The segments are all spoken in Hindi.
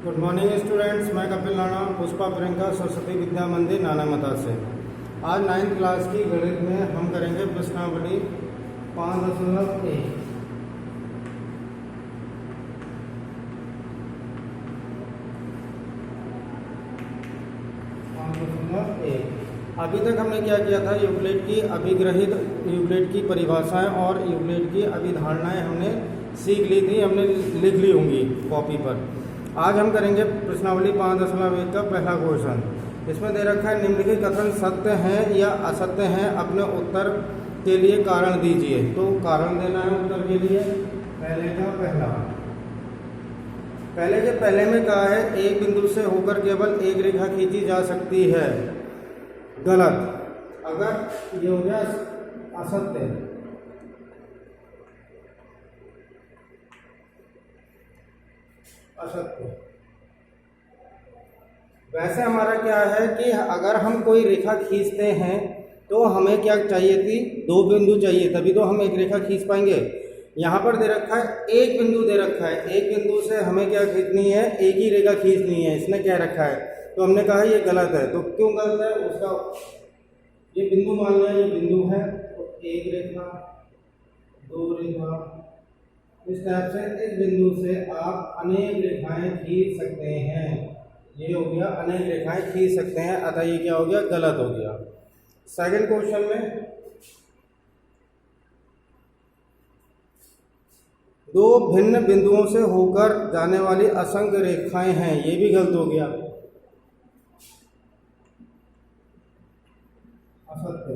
गुड मॉर्निंग स्टूडेंट्स, मैं कपिल राणा, पुष्पा प्रियंका सरस्वती विद्या मंदिर नानामता से। आज 9th क्लास की गणित में हम करेंगे प्रश्नावली 5.1। अभी तक हमने क्या किया था, यूक्लिड की अभिग्रहित, यूक्लिड की परिभाषाएं और यूक्लिड की अभिधारणाएं हमने सीख ली थी, हमने लिख ली होंगी कॉपी पर। आज हम करेंगे प्रश्नावली 5.1 का पहला क्वेश्चन। इसमें दे रखा है निम्नलिखित कथन सत्य हैं या असत्य हैं, अपने उत्तर के लिए कारण दीजिए। तो कारण देना है उत्तर के लिए। पहले का पहले में कहा है एक बिंदु से होकर केवल एक रेखा खींची जा सकती है, गलत। अगर ये हो गया असत्य, वैसे हमारा क्या है कि अगर हम कोई रेखा खींचते हैं तो हमें क्या चाहिए थी, दो बिंदु चाहिए, तभी तो हम एक रेखा खींच पाएंगे। यहाँ पर दे रखा है एक बिंदु दे रखा है, एक बिंदु से हमें क्या खींचनी है, एक ही रेखा खींचनी है। इसने क्या रखा है, तो हमने कहा ये गलत है। तो क्यों गलत है, उसका ये बिंदु मान लिया, ये बिंदु है, तो एक रेखा, दो रेखा, इस टाइप से इस बिंदु से आप अनेक रेखाएं खींच सकते हैं। ये हो गया अनेक रेखाएं खींच सकते हैं, अतः ये क्या हो गया, गलत हो गया। सेकंड क्वेश्चन में दो भिन्न बिंदुओं से होकर जाने वाली असंख्य रेखाएं हैं, ये भी गलत हो गया, असत्य।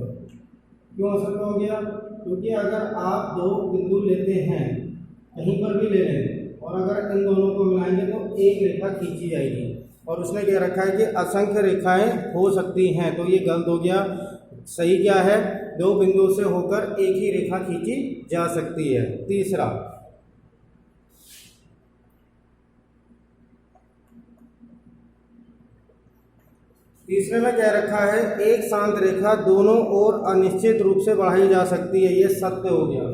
क्यों असत्य हो गया, क्योंकि अगर आप दो बिंदु लेते हैं, कहीं पर भी ले लें, और अगर इन दोनों को मिलाएंगे तो एक रेखा खींची जाएगी, और उसने क्या रखा है कि असंख्य रेखाएं हो सकती हैं, तो ये गलत हो गया। सही क्या है, दो बिंदुओं से होकर एक ही रेखा खींची जा सकती है। तीसरे में क्या रखा है, एक शांत रेखा दोनों ओर अनिश्चित रूप से बढ़ाई जा सकती है, ये सत्य हो गया।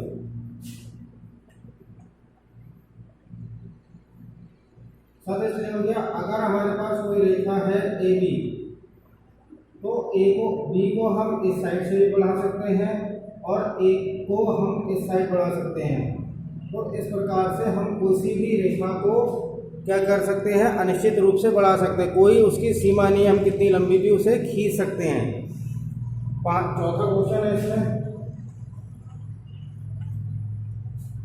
सत्य इसलिए हो गया, अगर हमारे पास कोई रेखा है ए बी, तो ए को बी को हम इस साइड से भी बढ़ा सकते हैं और ए को हम इस साइड बढ़ा सकते हैं। तो इस प्रकार से हम किसी भी रेखा को क्या कर सकते हैं, अनिश्चित रूप से बढ़ा सकते हैं, कोई उसकी सीमा नहीं, हम कितनी लंबी भी उसे खींच सकते हैं। चौथा क्वेश्चन है इसमें।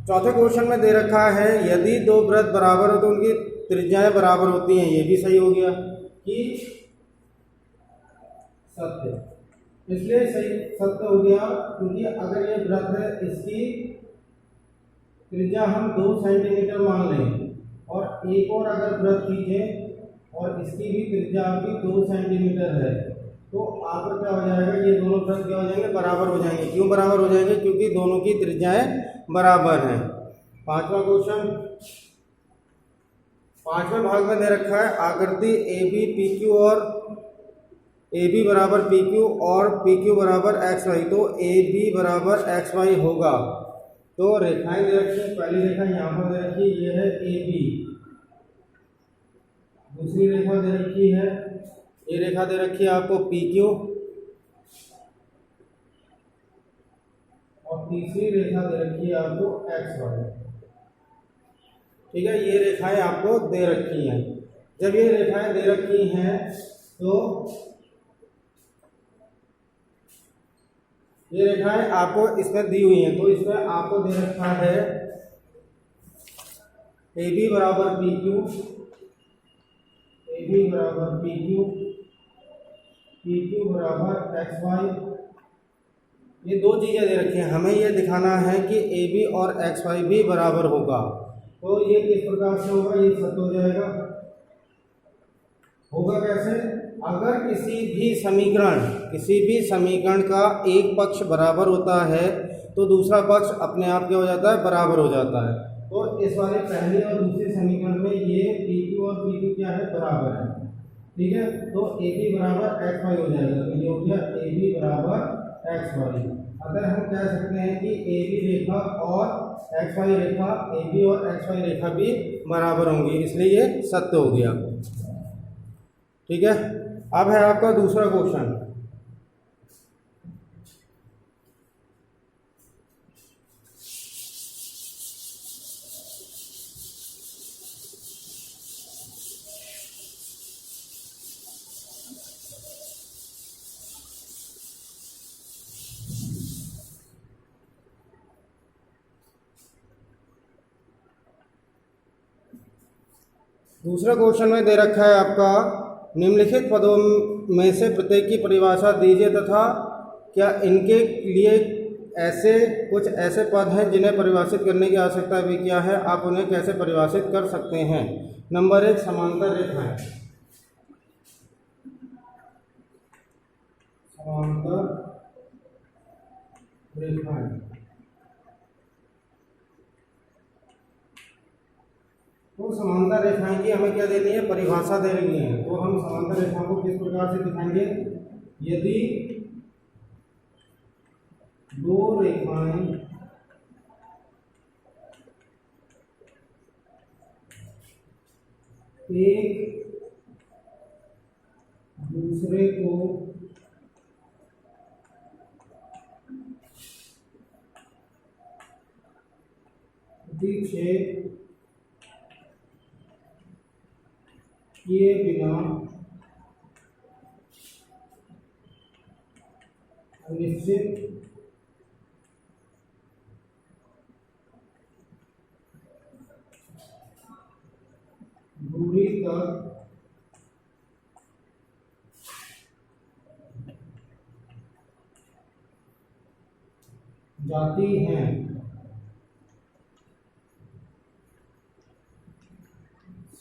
चौथे क्वेश्चन में दे रखा है यदि दो वृत्त बराबर हो तो उनकी त्रिज्याएं बराबर होती हैं, ये भी सही हो गया कि सत्य। इसलिए सही सत्य हो गया, क्योंकि अगर ये वृत्त है, इसकी त्रिज्या हम 2 सेंटीमीटर मान लें, और एक और अगर वृत्त खींचें और इसकी भी त्रिज्या आपकी 2 सेंटीमीटर है, तो आपका क्या हो जाएगा, ये दोनों वृत्त क्या हो जाएंगे, बराबर हो जाएंगे। क्यों बराबर हो जाएंगे, क्योंकि दोनों की त्रिज्याएं बराबर हैं। पांचवा क्वेश्चन, पांचवें भाग में दे रखा है आकृति ए बी पी क्यू और ए बी बराबर पी क्यू और पी क्यू बराबर एक्स वाई, तो ए बी बराबर एक्स वाई होगा। तो रेखाएं दे रखी है, पहली रेखा यहाँ पर दे रखी है, ये है ए बी। दूसरी रेखा दे रखी है, ये रेखा दे रखी है आपको पी क्यू, और तीसरी रेखा दे रखी है आपको एक्स वाई। ठीक है, ये रेखाएं आपको दे रखी हैं। जब ये रेखाएं दे रखी हैं तो ये रेखाएं आपको इसमें दी हुई हैं, तो इसमें आपको दे रखा है ए बी बराबर पी क्यू, ए बी बराबर पी क्यू, पी क्यू बराबर एक्स वाई। ये दो चीज़ें दे रखी हैं, हमें ये दिखाना है कि ए बी और एक्स वाई भी बराबर होगा। तो ये किस प्रकार से होगा, ये सत्य हो जाएगा। होगा कैसे, अगर किसी भी समीकरण का एक पक्ष बराबर होता है तो दूसरा पक्ष अपने आप क्या हो जाता है, बराबर हो जाता है। तो इस वाले पहले और दूसरे समीकरण में ये पी क्यू और पी क्यू क्या है, बराबर है। ठीक है, तो ए बी बराबर एक्स वाई हो जाएगा, तो ये हो गया ए बी बराबर एक्स वाई। अगर हम कह सकते हैं कि ए बी रेखा और एक्स वाई रेखा, ए बी और एक्स वाई रेखा भी बराबर होंगी, इसलिए ये सत्य हो गया। ठीक है, अब है आपका दूसरा क्वेश्चन। दूसरा क्वेश्चन में दे रखा है आपका, निम्नलिखित पदों में से प्रत्येक की परिभाषा दीजिए तथा क्या इनके लिए कुछ ऐसे पद हैं जिन्हें परिभाषित करने की आवश्यकता भी क्या है, आप उन्हें कैसे परिभाषित कर सकते हैं। नंबर 1, समांतर रेखाएं। समांतर रेखाएं, तो समांतर रेखाएं की हमें क्या देनी है, परिभाषा देनी है। तो हम समांतर रेखाओं को किस प्रकार से दिखाएंगे, यदि दो रेखाएं एक दूसरे को प्रतिच्छेद किए बिना निश्चित दूरी तक जाती हैं,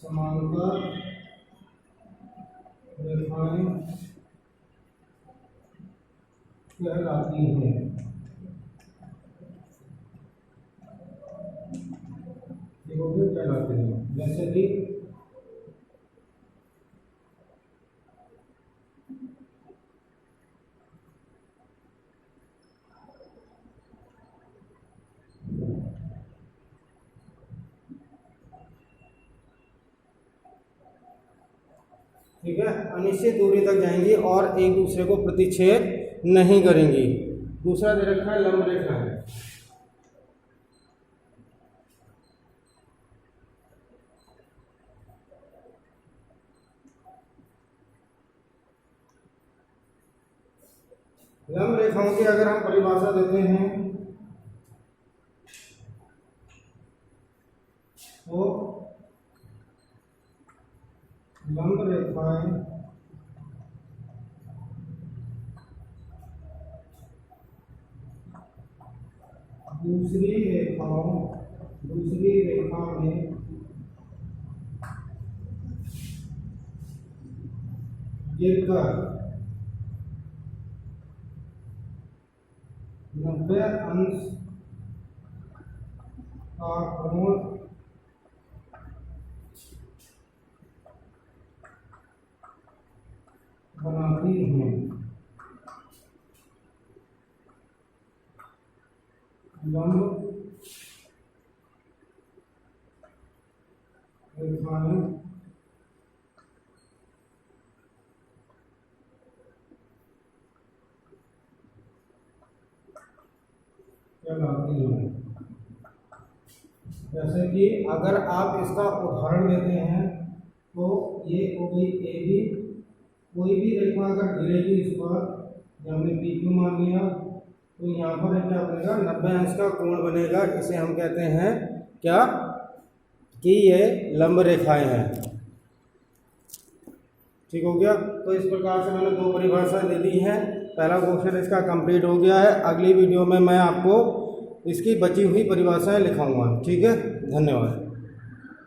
समांतर रेखाएं कहलाती हैं। देखोगे कहलाते हैं, जैसे कि ठीक है, अनिश्चित दूरी तक जाएंगी और एक दूसरे को प्रतिच्छेद नहीं करेंगी। दूसरा दे रखा है लंब रेखा है। लंब रेखाओं की अगर हम परिभाषा देते हैं तो लंब रेखाएं दूसरी रेखा में गिरकर 90 अंश का कोण बनाती हैं। लंब रेखाएं कहलाती हैं। जैसे कि अगर आप इसका उदाहरण लेते हैं तो ये हो गई ए बी, कोई भी रेखा अगर गिरेगी इस पर, हमने पी क्यू मान लिया, तो यहाँ पर क्या बनेगा, 90 अंश का कोण बनेगा। इसे हम कहते हैं क्या, कि ये लंब रेखाएं हैं। ठीक हो गया। तो इस प्रकार से मैंने 2 परिभाषा दे दी हैं। पहला क्वेश्चन इसका कंप्लीट हो गया है। अगली वीडियो में मैं आपको इसकी बची हुई परिभाषाएं लिखाऊंगा। ठीक है, धन्यवाद।